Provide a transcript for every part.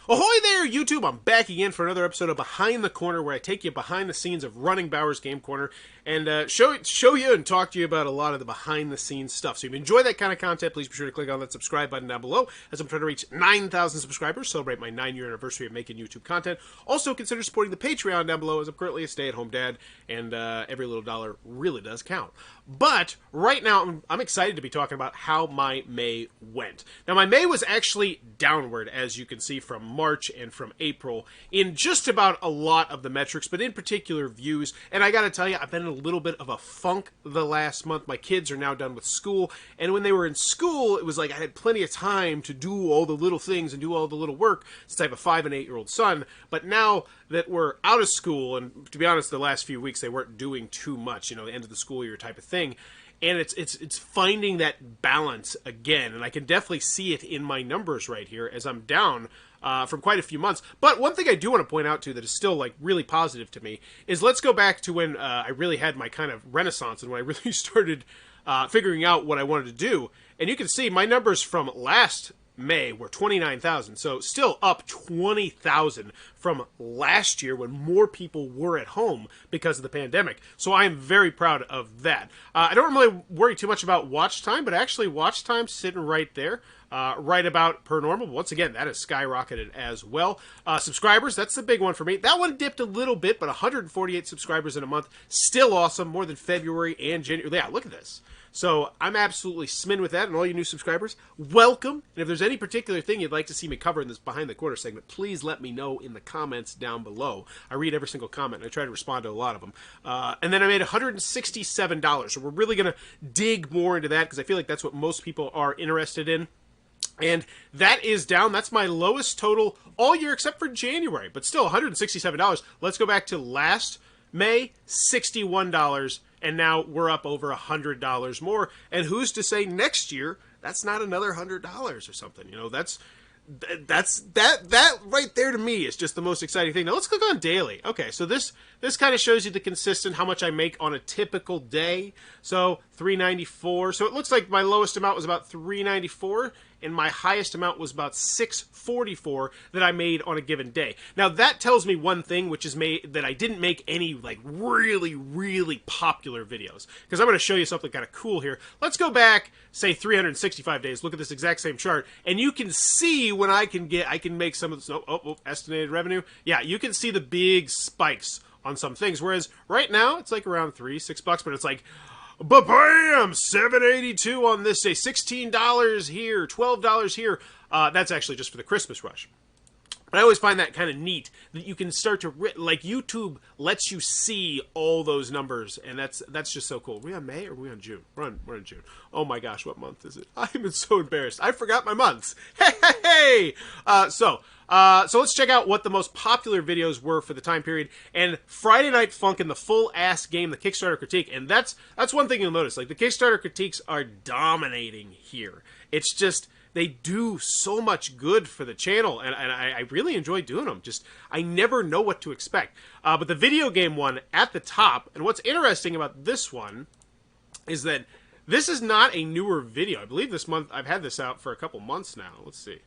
Ahoy there, YouTube! I'm back again for another episode of Behind the Corner, where I take you behind the scenes of running Bowers Game Corner and show you and talk to you about a lot of the behind-the-scenes stuff. So if you enjoy that kind of content, please be sure to click on that subscribe button down below, as I'm trying to reach 9,000 subscribers, celebrate my 9-year anniversary of making YouTube content. Also, consider supporting the Patreon down below, as I'm currently a stay-at-home dad, and every little dollar really does count. But right now, I'm excited to be talking about how my May went. Now, my May was actually downward, as you can see from March and from April, in just about a lot of the metrics, but in particular views. And I gotta tell you, I've been in a little bit of a funk the last month. My kids are now done with school, and when they were in school, it was like I had plenty of time to do all the little things and do all the little work, since I have a 5- and 8-year-old son. But now that we're out of school, and to be honest, the last few weeks they weren't doing too much, you know, the end of the school year type of thing. And it's finding that balance again, and I can definitely see it in my numbers right here as I'm down from quite a few months. But one thing I do want to point out too that is still like really positive to me is, let's go back to when I really had my kind of renaissance and when I really started figuring out what I wanted to do. And you can see my numbers from last May were 29,000, so still up 20,000 from last year when more people were at home because of the pandemic. So I am very proud of that. I don't really worry too much about watch time, but actually watch time sitting right there, right about per normal. Once again, that has skyrocketed as well. Subscribers, that's the big one for me. That one dipped a little bit, but 148 subscribers in a month, still awesome, more than February and January. Yeah, look at this. So I'm absolutely smitten with that, and all you new subscribers, welcome. And if there's any particular thing you'd like to see me cover in this Behind the Corner segment, please let me know in the comments down below. I read every single comment, and I try to respond to a lot of them. And then I made $167, so we're really going to dig more into that, because I feel like that's what most people are interested in. And that is down. That's my lowest total all year except for January, but still $167. Let's go back to last May, $61. And now we're up over $100 more. And who's to say next year that's not another $100 or something? You know, that right there to me is just the most exciting thing. Now let's click on daily. Okay, so this kind of shows you the consistent how much I make on a typical day. So $394. So it looks like my lowest amount was about $394. And my highest amount was about $644 that I made on a given day. Now that tells me one thing, which is that I didn't make any like really, really popular videos. Because I'm going to show you something kind of cool here. Let's go back, say 365 days. Look at this exact same chart, and you can see when I can make some of this. Estimated revenue. Yeah, you can see the big spikes on some things. Whereas right now it's like around $6 but it's like, ba-bam! $7.82 on this day, $16 here, $12 here. That's actually just for the Christmas rush. But I always find that kind of neat that you can start to like YouTube lets you see all those numbers, and that's just so cool. Are we on May or are we on June? We're in June. Oh my gosh, what month is it? I'm so embarrassed. I forgot my months. Hey. So let's check out what the most popular videos were for the time period. And Friday Night Funkin', the full-ass game, the Kickstarter critique. And that's one thing you'll notice. Like, the Kickstarter critiques are dominating here. It's just, they do so much good for the channel, and I really enjoy doing them. Just, I never know what to expect. But the video game one at the top, and what's interesting about this one is that this is not a newer video. I believe this month, I've had this out for a couple months now. Let's see.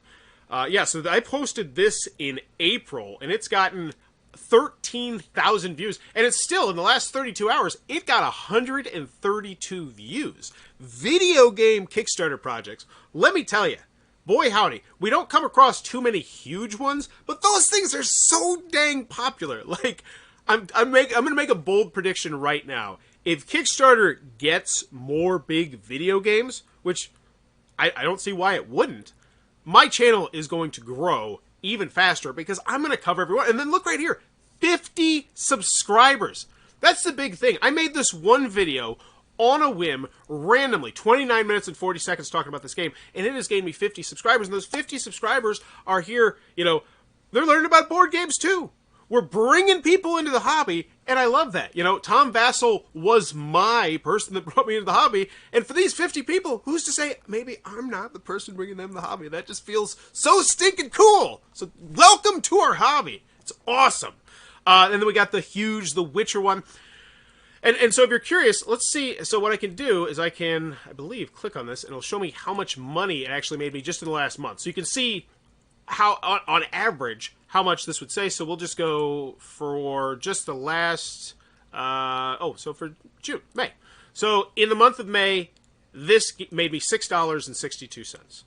Yeah, so I posted this in April, and it's gotten 13,000 views, and it's still, in the last 32 hours, it got 132 views. Video game Kickstarter projects, let me tell you, boy howdy, we don't come across too many huge ones, but those things are so dang popular. Like, I'm gonna make a bold prediction right now. If Kickstarter gets more big video games, which I don't see why it wouldn't, my channel is going to grow even faster because I'm going to cover everyone. And then look right here, 50 subscribers. That's the big thing. I made this one video on a whim, randomly, 29 minutes and 40 seconds talking about this game, and it has gained me 50 subscribers. And those 50 subscribers are here, you know, they're learning about board games too. We're bringing people into the hobby, and I love that. You know, Tom Vassell was my person that brought me into the hobby, and for these 50 people, who's to say maybe I'm not the person bringing them the hobby? That just feels so stinking cool. So welcome to our hobby. It's awesome. And then we got The Witcher one. And so if you're curious, let's see. So what I can do is I believe, click on this, and it'll show me how much money it actually made me just in the last month. So you can see how on average how much this would say. So we'll just go for just the last. So for May. So in the month of May, this made me $6.62.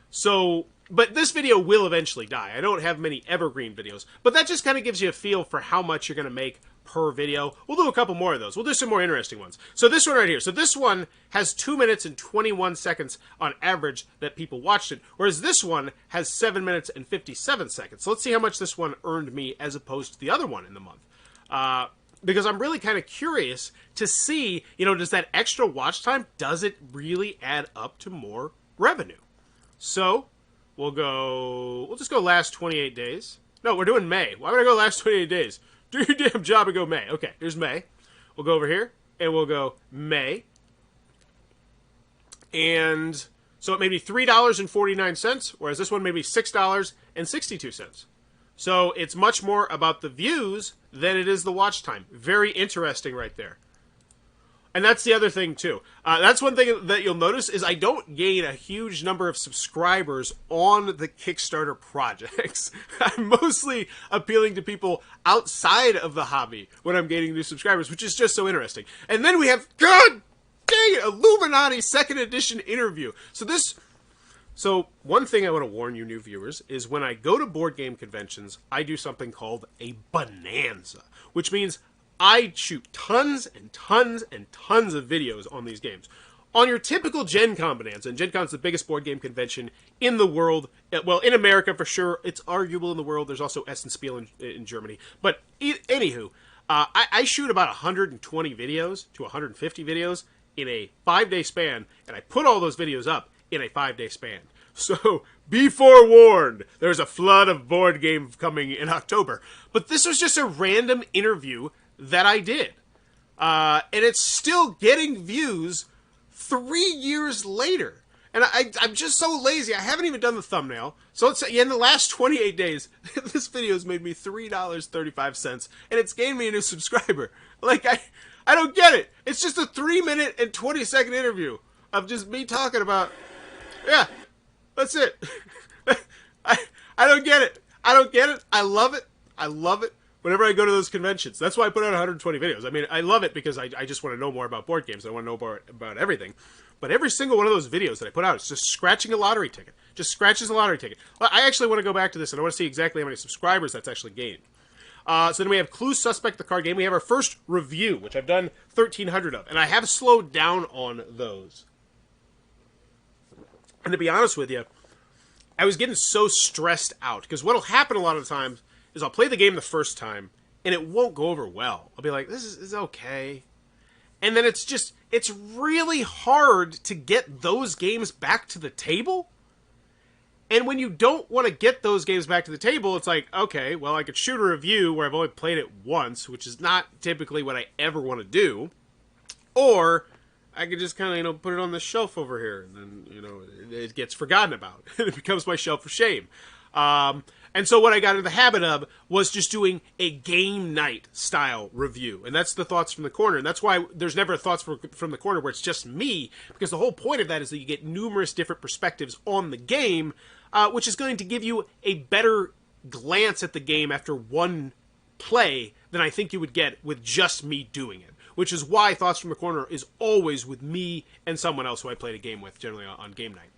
So, but this video will eventually die. I don't have many evergreen videos, but that just kind of gives you a feel for how much you're going to make per video. We'll do a couple more of those. We'll do some more interesting ones. So this one right here. So this one has 2 minutes and 21 seconds on average that people watched it, whereas this one has 7 minutes and 57 seconds. So let's see how much this one earned me as opposed to the other one in the month. Because I'm really kind of curious to see, does that extra watch time, does it really add up to more revenue? So we'll just go last 28 days. No, we're doing May. Why would I go last 28 days? Do your damn job and go May. Okay, here's May. We'll go over here, and we'll go May. And so it made me $3.49, whereas this one made me $6.62. So it's much more about the views than it is the watch time. Very interesting right there. And that's the other thing, too. That's one thing that you'll notice is I don't gain a huge number of subscribers on the Kickstarter projects. I'm mostly appealing to people outside of the hobby when I'm gaining new subscribers, which is just so interesting. And then we have, God dang it, Illuminati 2nd edition interview. So one thing I want to warn you new viewers is when I go to board game conventions, I do something called a bonanza, which means I shoot tons and tons and tons of videos on these games. On your typical Gen Con bonanza, and Gen Con's the biggest board game convention in the world, well, in America for sure, it's arguable in the world, there's also Essen Spiel in Germany, but anywho, I shoot about 120 videos to 150 videos in a 5-day span, and I put all those videos up in a 5-day span. So, be forewarned, there's a flood of board games coming in October. But this was just a random interview that I did. And it's still getting views 3 years later. And I'm just so lazy, I haven't even done the thumbnail. So let's say in the last 28 days, this video has made me $3.35, and it's gained me a new subscriber. Like, I don't get it. It's just a 3-minute and 20-second interview of just me talking about, yeah, that's it. I don't get it. I don't get it. I love it. I love it. Whenever I go to those conventions. That's why I put out 120 videos. I mean, I love it because I just want to know more about board games. I want to know more about everything. But every single one of those videos that I put out is just scratching a lottery ticket. Just scratches a lottery ticket. I actually want to go back to this, and I want to see exactly how many subscribers that's actually gained. So then we have Clue Suspect, the card game. We have our first review, which I've done 1,300 of. And I have slowed down on those. And to be honest with you, I was getting so stressed out. Because what will happen a lot of the times is I'll play the game the first time, and it won't go over well. I'll be like, this is okay. And then it's really hard to get those games back to the table. And when you don't want to get those games back to the table, it's like, okay, well, I could shoot a review where I've only played it once, which is not typically what I ever want to do. Or I could just kind of, put it on the shelf over here, and then, it gets forgotten about. It becomes my shelf of shame. And so what I got into the habit of was just doing a game night style review. And that's the Thoughts from the Corner. And that's why there's never a Thoughts from the Corner where it's just me, because the whole point of that is that you get numerous different perspectives on the game, which is going to give you a better glance at the game after one play than I think you would get with just me doing it. Which is why Thoughts from the Corner is always with me and someone else who I played a game with, generally on game night.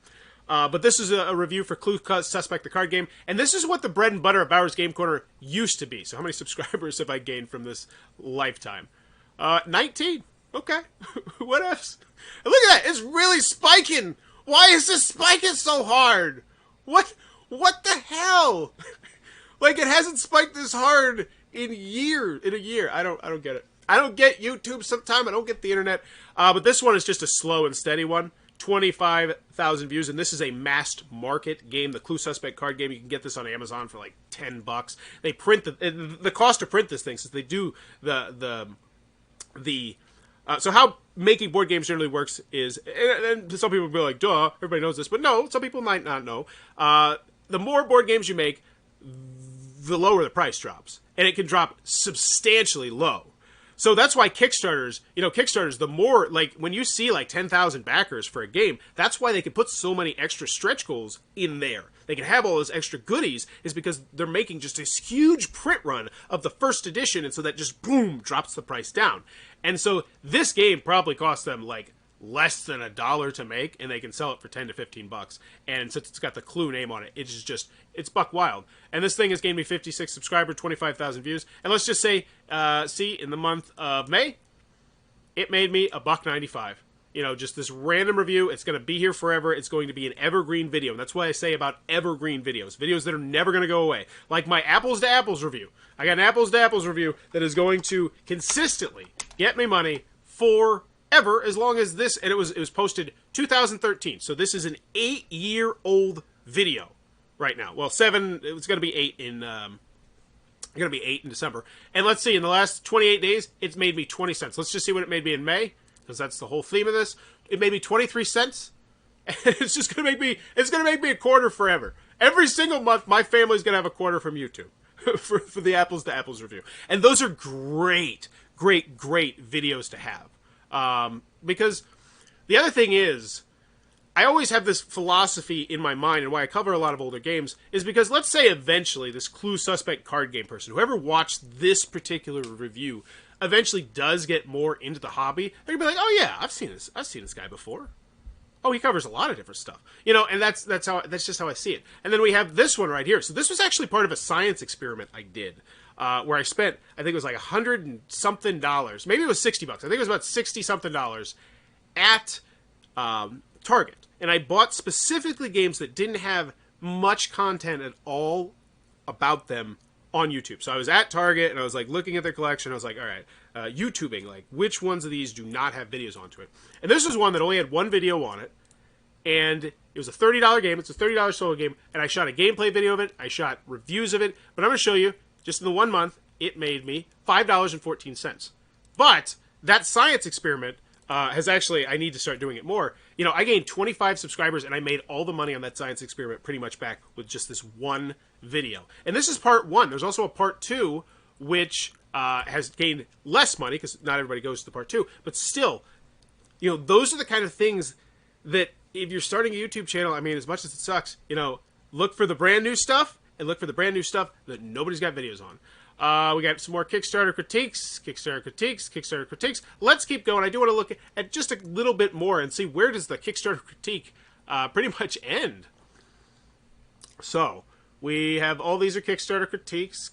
But this is a review for Clue Suspect, the card game. And this is what the bread and butter of Bauer's Game Corner used to be. So how many subscribers have I gained from this lifetime? 19. Okay. What else? And look at that. It's really spiking. Why is this spiking so hard? What the hell? Like, it hasn't spiked this hard in a year. I don't get it. I don't get YouTube sometimes. I don't get the internet. But this one is just a slow and steady one. 25,000 views, and this is a mass market game, the Clue Suspect card game. You can get this on Amazon for like $10. They print the cost to print this thing, since they do so how making board games generally works is, and some people will be like, duh, everybody knows this, but no, some people might not know. The more board games you make, the lower the price drops, and it can drop substantially low. So that's why Kickstarters, Kickstarters, the more, like, when you see, like, 10,000 backers for a game, that's why they can put so many extra stretch goals in there. They can have all those extra goodies, is because they're making just this huge print run of the first edition, and so that just, boom, drops the price down. And so this game probably cost them, like, less than $1 to make, and they can sell it for 10 to 15 bucks. And since it's got the Clue name on it, it's buck wild. And this thing has gained me 56 subscribers, 25,000 views. And let's just say, in the month of May, it made me $1.95. Just this random review. It's going to be here forever. It's going to be an evergreen video. And that's what I say about evergreen videos that are never going to go away. Like my Apples to Apples review. I got an Apples to Apples review that is going to consistently get me money forever, as long as this, and it was posted 2013. So this is an 8-year-old video right now. Well, 7. It's going to be 8 in. Going to be 8 in December. And let's see, in the last 28 days, it's made me 20 cents. Let's just see what it made me in May, because that's the whole theme of this. It made me 23 cents. And it's just going to make me. It's going to make me a quarter forever. Every single month, my family's going to have a quarter from YouTube for the Apples to Apples review. And those are great, great, great videos to have. Because the other thing is, I always have this philosophy in my mind, and why I cover a lot of older games, is because let's say eventually this Clue Suspect card game person, whoever watched this particular review, eventually does get more into the hobby, they're gonna be like, oh yeah, I've seen this guy before. Oh, he covers a lot of different stuff. And that's just how I see it. And then we have this one right here. So this was actually part of a science experiment I did. Where I spent, I think it was like $100 and something. Maybe it was $60. I think it was about $60 something at Target. And I bought specifically games that didn't have much content at all about them on YouTube. So I was at Target and I was like looking at their collection. I was like, all right, YouTubing, like which ones of these do not have videos onto it? And this was one that only had one video on it. And it was a $30 game. It's a $30 solo game. And I shot a gameplay video of it. I shot reviews of it. But I'm going to show you, just in the 1 month, it made me $5.14. But that science experiment has actually, I need to start doing it more. I gained 25 subscribers and I made all the money on that science experiment pretty much back with just this one video. And this is part 1. There's also a part 2, which has gained less money because not everybody goes to the part 2. But still, those are the kind of things that if you're starting a YouTube channel, I mean, as much as it sucks, look for the brand new stuff and look for the brand new stuff that nobody's got videos on. We got some more Kickstarter critiques. Let's keep going. I do want to look at just a little bit more and see where does the Kickstarter critique pretty much end. So, we have all these are Kickstarter critiques.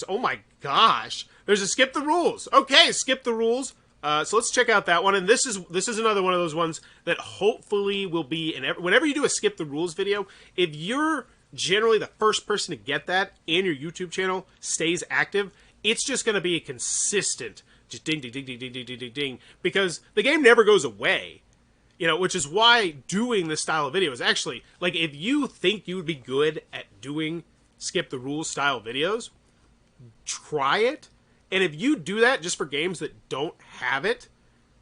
Oh my gosh. There's a skip the rules. Okay, skip the rules. So let's check out that one. And this is another one of those ones that hopefully will be whenever you do a skip the rules video, if you're generally the first person to get that and your YouTube channel stays active, it's just going to be a consistent just ding, ding, ding, ding, ding, ding, ding, ding, ding, because the game never goes away, which is why doing this style of video is actually, like, if you think you would be good at doing skip the rules style videos, try it. And if you do that just for games that don't have it,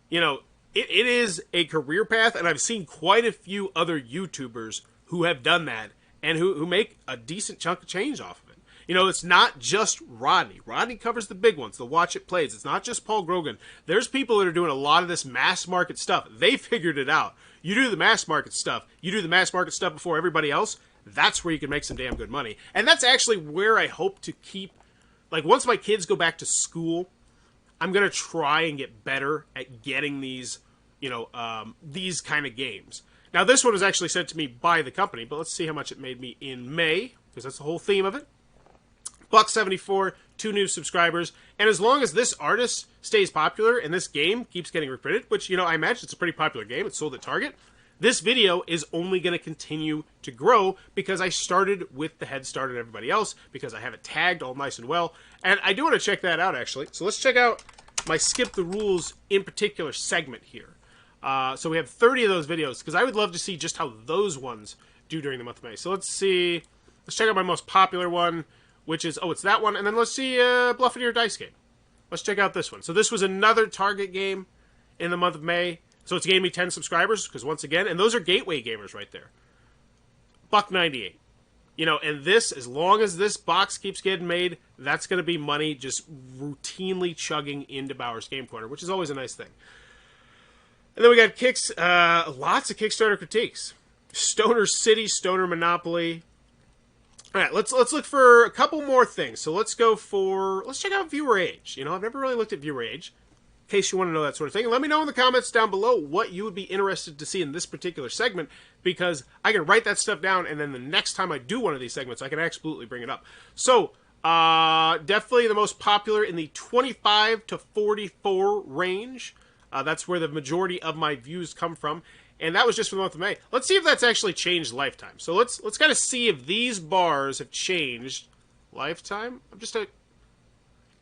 it is a career path, and I've seen quite a few other YouTubers who have done that and who make a decent chunk of change off of it. It's not just Rodney. Rodney covers the big ones, the Watch It Plays. It's not just Paul Grogan. There's people that are doing a lot of this mass market stuff. They figured it out. You do the mass market stuff. You do the mass market stuff before everybody else. That's where you can make some damn good money. And that's actually where I hope to keep, like, once my kids go back to school, I'm going to try and get better at getting these, these kind of games. Now, this one was actually sent to me by the company, but let's see how much it made me in May, because that's the whole theme of it. $1.74, 2 new subscribers, and as long as this artist stays popular and this game keeps getting reprinted, which, I imagine it's a pretty popular game, it's sold at Target, this video is only going to continue to grow because I started with the head start on everybody else, because I have it tagged all nice and well, and I do want to check that out, actually. So let's check out my Skip the Rules in particular segment here. So we have 30 of those videos, because I would love to see just how those ones do during the month of May. So let's see, let's check out my most popular one, which is, it's that one, and then let's see Bluff It Your Dice game. Let's check out this one. So this was another Target game in the month of May. So it's gained me 10 subscribers, because once again, and those are gateway gamers right there. $1.98. You know, and this, as long as this box keeps getting made, that's going to be money just routinely chugging into Bauer's Game Corner, which is always a nice thing. And then we got lots of Kickstarter critiques. Stoner City, Stoner Monopoly. All right, let's look for a couple more things. So let's check out viewer age. You know, I've never really looked at viewer age, in case you want to know that sort of thing. And let me know in the comments down below what you would be interested to see in this particular segment, because I can write that stuff down, and then the next time I do one of these segments, I can absolutely bring it up. So, definitely the most popular in the 25 to 44 range. That's where the majority of my views come from. And that was just for the month of May. Let's see if that's actually changed lifetime. So let's kind of see if these bars have changed lifetime.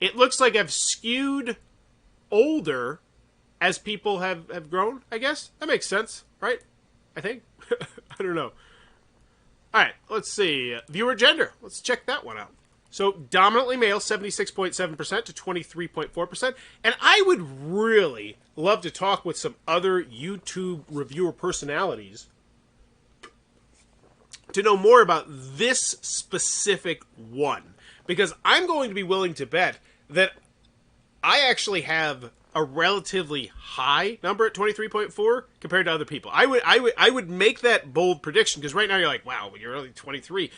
It looks like I've skewed older as people have grown, I guess. That makes sense, right? I think. I don't know. All right, let's see. Viewer gender. Let's check that one out. So, dominantly male, 76.7% to 23.4%. And I would really love to talk with some other YouTube reviewer personalities to know more about this specific one. Because I'm going to be willing to bet that I actually have a relatively high number at 23.4 compared to other people. I would make that bold prediction, because right now you're like, wow, you're only 23.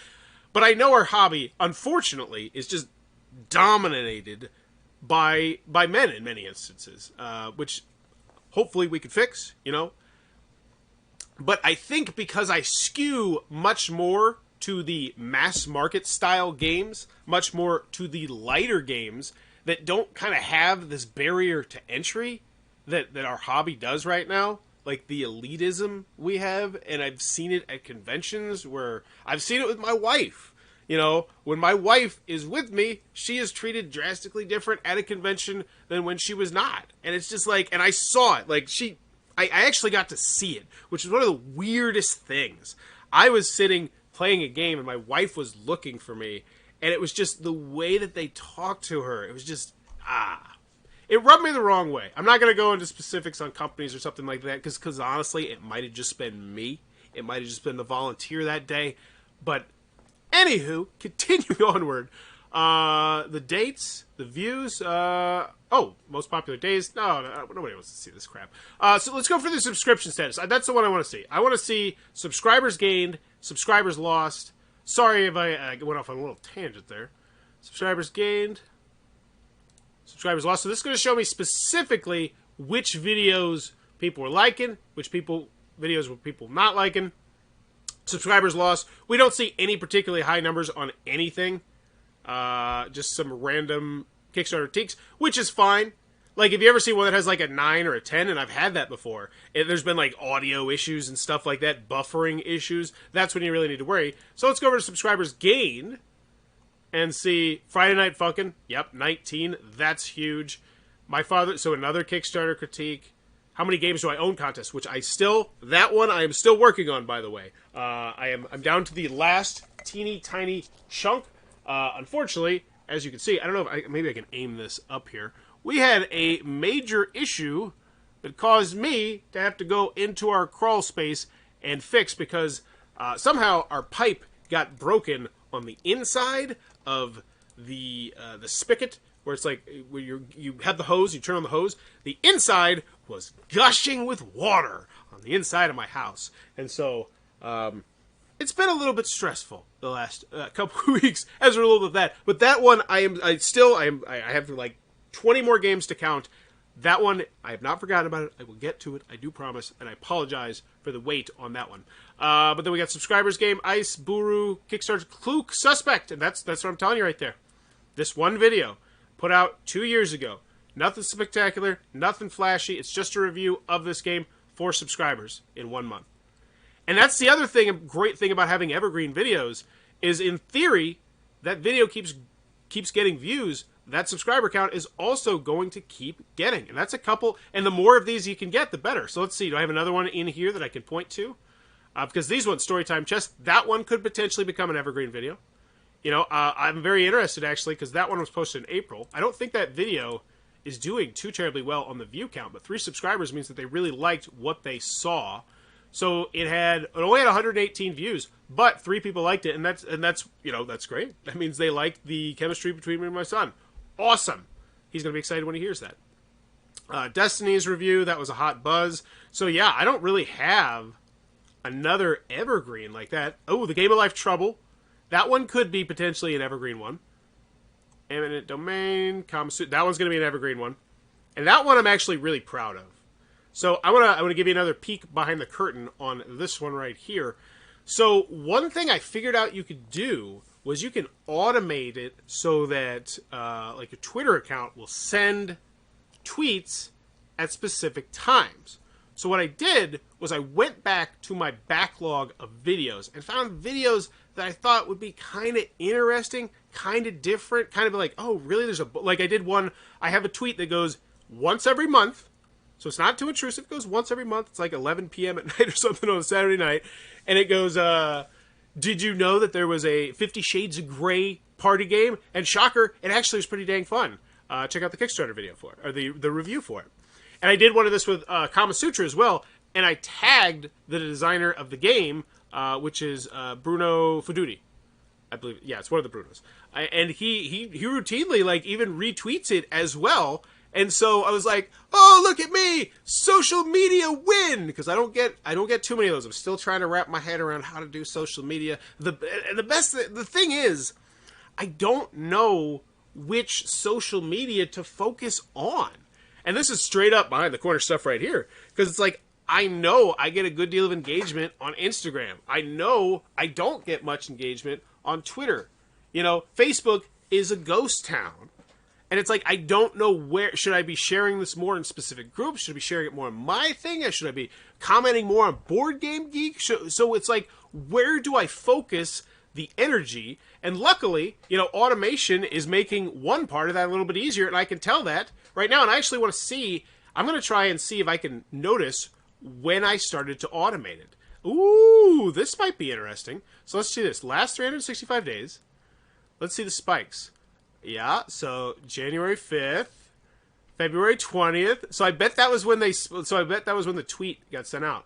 But I know our hobby, unfortunately, is just dominated by men in many instances, which hopefully we could fix, you know. But I think because I skew much more to the mass market style games, much more to the lighter games that don't kind of have this barrier to entry that our hobby does right now, like the elitism we have, and I've seen it at conventions where I've seen it with my wife. You know, when my wife is with me, she is treated drastically different at a convention than when she was not. And it's just like, and I saw it, like I actually got to see it, which is one of the weirdest things. I was sitting playing a game and my wife was looking for me, and it was just the way that they talked to her. It was just, it rubbed me the wrong way. I'm not going to go into specifics on companies or something like that, because honestly, it might have just been me. It might have just been the volunteer that day. But anywho, continuing onward. The dates, the views, most popular days. No, nobody wants to see this crap. So let's go for the subscription status. That's the one I want to see. I want to see subscribers gained, subscribers lost. Sorry if I went off on a little tangent there. Subscribers gained, subscribers lost. So this is going to show me specifically which videos people were liking, which videos were people not liking. Subscribers lost. We don't see any particularly high numbers on anything. Just some random Kickstarter critiques, which is fine. Like, if you ever see one that has like a 9 or a 10, and I've had that before, there's been like audio issues and stuff like that, buffering issues, that's when you really need to worry. So let's go over to subscribers gained and see Friday Night Funkin'. Yep, 19. That's huge. So another Kickstarter critique. How many games do I own contest, which that one I am still working on, by the way. I'm down to the last teeny tiny chunk. Unfortunately, as you can see, I don't know if maybe I can aim this up here. We had a major issue that caused me to have to go into our crawl space and fix, because somehow our pipe got broken on the inside of the spigot, where it's like where you have the hose, you turn on the hose. The inside was gushing with water on the inside of my house, and so it's been a little bit stressful the last couple of weeks as a result of that. But that one, I have like 20 more games to count. That one, I have not forgotten about it. I will get to it. I do promise, and I apologize for the wait on that one. But then we got subscribers game, Ice, Buru, Kickstarter, Klook, Suspect, and that's what I'm telling you right there. This one video put out 2 years ago. Nothing spectacular, nothing flashy. It's just a review of this game for subscribers in 1 month. And that's the other thing, a great thing about having evergreen videos, is in theory, that video keeps getting views. That subscriber count is also going to keep getting. And that's a couple, and the more of these you can get, the better. So let's see, do I have another one in here that I can point to? Because these ones, Storytime Chess, that one could potentially become an evergreen video. You know, I'm very interested, actually, because that one was posted in April. I don't think that video is doing too terribly well on the view count, but 3 subscribers means that they really liked what they saw. So it only had 118 views, but 3 people liked it, and that's that's great. That means they liked the chemistry between me and my son. Awesome. He's gonna be excited when he hears that. Destiny's review, that was a hot buzz. So yeah, I don't really have another evergreen like that. Oh, the Game of Life Trouble. That one could be potentially an evergreen one. Eminent Domain, that one's going to be an evergreen one. And that one I'm actually really proud of. So I want to give you another peek behind the curtain on this one right here. So one thing I figured out you could do was you can automate it so that like your Twitter account will send tweets at specific times. So what I did was I went back to my backlog of videos and found videos that I thought would be kind of interesting, kind of different, kind of like, oh, really? Like I did one, I have a tweet that goes once every month. So it's not too intrusive. It goes once every month. It's like 11 p.m. at night or something on a Saturday night. And it goes, did you know that there was a 50 Shades of Grey party game? And shocker, it actually was pretty dang fun. Check out the Kickstarter video for it, or the review for it. And I did one of this with Kama Sutra as well, and I tagged the designer of the game, which is Bruno Fedudi. I believe, yeah, it's one of the Brunos. And he routinely, like, even retweets it as well. And so I was like, oh, look at me! Social media win! Because I don't get too many of those. I'm still trying to wrap my head around how to do social media. The thing is, I don't know which social media to focus on. And this is straight up behind the corner stuff right here. Because it's like, I know I get a good deal of engagement on Instagram. I know I don't get much engagement on Twitter. You know, Facebook is a ghost town. And it's like, I don't know where, should I be sharing this more in specific groups? Should I be sharing it more on my thing? Should I be commenting more on Board Game Geek? So it's like, where do I focus the energy? And luckily, you know, automation is making one part of that a little bit easier, and I can tell that right now. And I actually want to see, I'm going to try and see if I can notice when I started to automate it. Ooh, this might be interesting. So let's see this. Last 365 days. Let's see the spikes. Yeah, so January 5th, February 20th. So I bet that was when the tweet got sent out.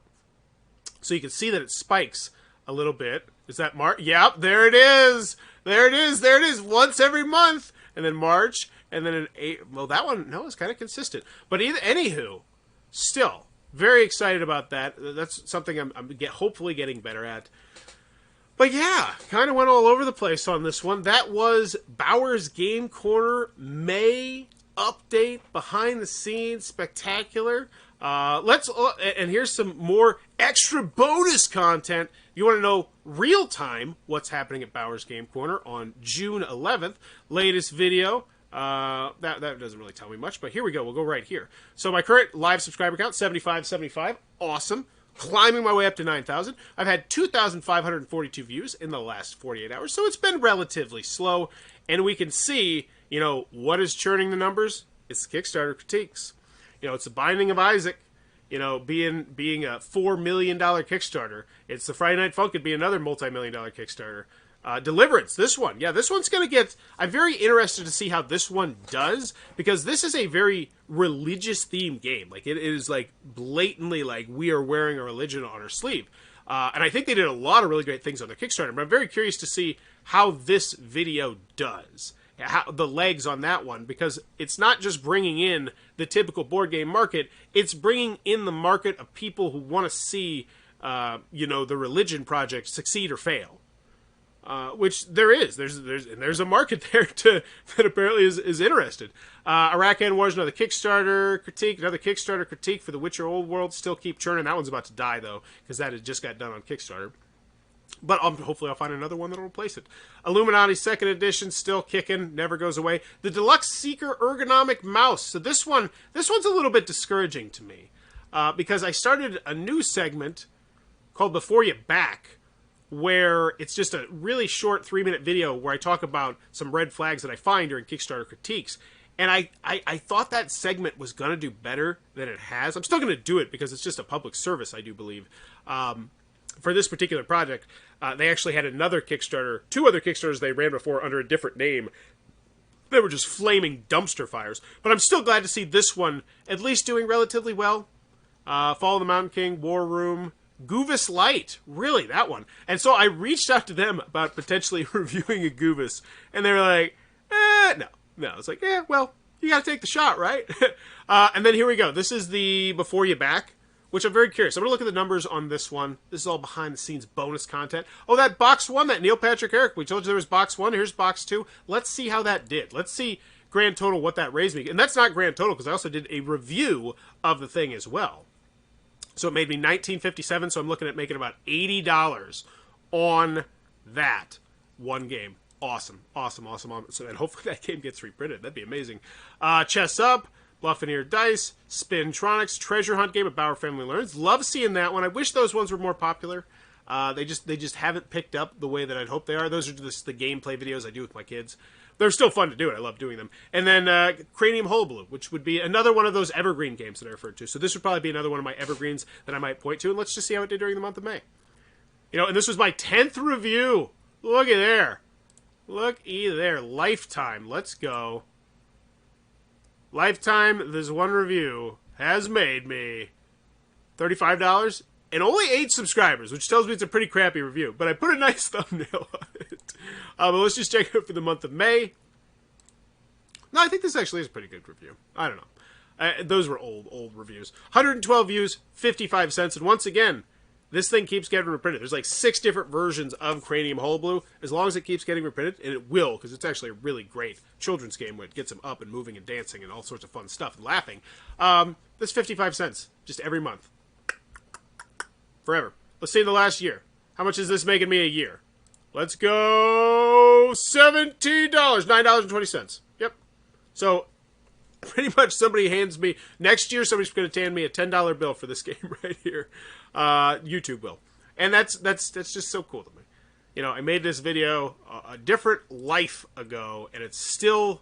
So you can see that it spikes a little bit. Is that March? Yep, there it is. There it is. There it is. Once every month. And then March. And then in April. Well, that one, no, it's kind of consistent. But anywho, still, very excited about that. That's something I'm hopefully getting better at. But yeah, kind of went all over the place on this one. That was Bauer's Game Corner May update, behind the scenes, spectacular. And here's some more extra bonus content. You want to know real time what's happening at Bauer's Game Corner on June 11th. Latest video. That doesn't really tell me much, but here we go. We'll go right here. So my current live subscriber count, 7575. Awesome. Climbing my way up to 9,000. I've had 2,542 views in the last 48 hours, so it's been relatively slow. And we can see, you know, what is churning the numbers? It's Kickstarter critiques. You know, it's the Binding of Isaac, you know, being a $4 million Kickstarter. It's the Friday Night Funk, it'd be another multi-million-dollar Kickstarter. Deliverance, this one. Yeah, this one's going to get... I'm very interested to see how this one does, because this is a very religious-themed game. Like, it is, like, blatantly, like, we are wearing a religion on our sleeve. And I think they did a lot of really great things on their Kickstarter, but I'm very curious to see how this video does. How the legs on that one, because it's not just bringing in the typical board game market, it's bringing in the market of people who want to see, you know, the religion project succeed or fail. Which there is. There's a market there that apparently is interested. Arakan Wars, another Kickstarter critique. Another Kickstarter critique for The Witcher Old World. Still keep churning. That one's about to die, though, because that just got done on Kickstarter. But hopefully I'll find another one that'll replace it. Illuminati 2nd Edition, still kicking, never goes away. The Deluxe Seeker Ergonomic Mouse. So this one's a little bit discouraging to me, because I started a new segment called Before You Back, where it's just a really short 3-minute video where I talk about some red flags that I find during Kickstarter critiques. And I thought that segment was going to do better than it has. I'm still going to do it because it's just a public service, I do believe. For this particular project, they actually had another Kickstarter, 2 other Kickstarters they ran before under a different name. They were just flaming dumpster fires. But I'm still glad to see this one at least doing relatively well. Fall of the Mountain King, War Room, Goovis Light. Really, that one. And so I reached out to them about potentially reviewing a Goovis, and they were like, no. No, I was like, well, you got to take the shot, right? And then here we go. This is the Before You Back, which I'm very curious. I'm going to look at the numbers on this one. This is all behind-the-scenes bonus content. Oh, that box 1, that Neil Patrick Harris. We told you there was box 1. Here's box 2. Let's see how that did. Let's see grand total, what that raised me. And that's not grand total, because I also did a review of the thing as well. So it made me $19.57, so I'm looking at making about $80 on that one game. Awesome. So, and hopefully that game gets reprinted. That'd be amazing. Chess Up, Bluffinier Dice, Spintronics, Treasure Hunt game, A Bauer Family Learns. Love seeing that one. I wish those ones were more popular. They just haven't picked up the way that I'd hope they are. Those are just the gameplay videos I do with my kids. They're still fun to do it. I love doing them. And then Cranium Hullabaloo, which would be another one of those evergreen games that I referred to. So this would probably be another one of my evergreens that I might point to. And let's just see how it did during the month of May. You know, and this was my 10th review. Look at there. Looky there. Lifetime. Let's go. Lifetime, this one review has made me $35 and only 8 subscribers, which tells me it's a pretty crappy review. But I put a nice thumbnail on it. But let's just check it out for the month of May. No, I think this actually is a pretty good review. I don't know. Those were old reviews. 112 views, 55 cents. And once again, this thing keeps getting reprinted. There's like 6 different versions of Cranium Hullabaloo. As long as it keeps getting reprinted, and it will, because it's actually a really great children's game where it gets them up and moving and dancing and all sorts of fun stuff and laughing. That's 55 cents just every month. Forever. Let's see the last year. How much is this making me a year? Let's go $17. $9.20. Yep. So pretty much somebody hands me, next year somebody's going to hand me a $10 bill for this game right here. YouTube will. And that's just so cool to me. You know, I made this video a different life ago, and it still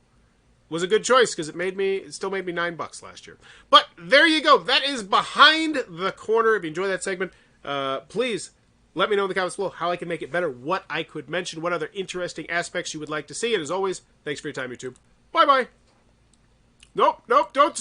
was a good choice because it still made me $9 last year. But there you go. That is Behind the Corner. If you enjoy that segment, please let me know in the comments below how I can make it better, what I could mention, what other interesting aspects you would like to see. And as always, thanks for your time, YouTube. Bye-bye. Nope, don't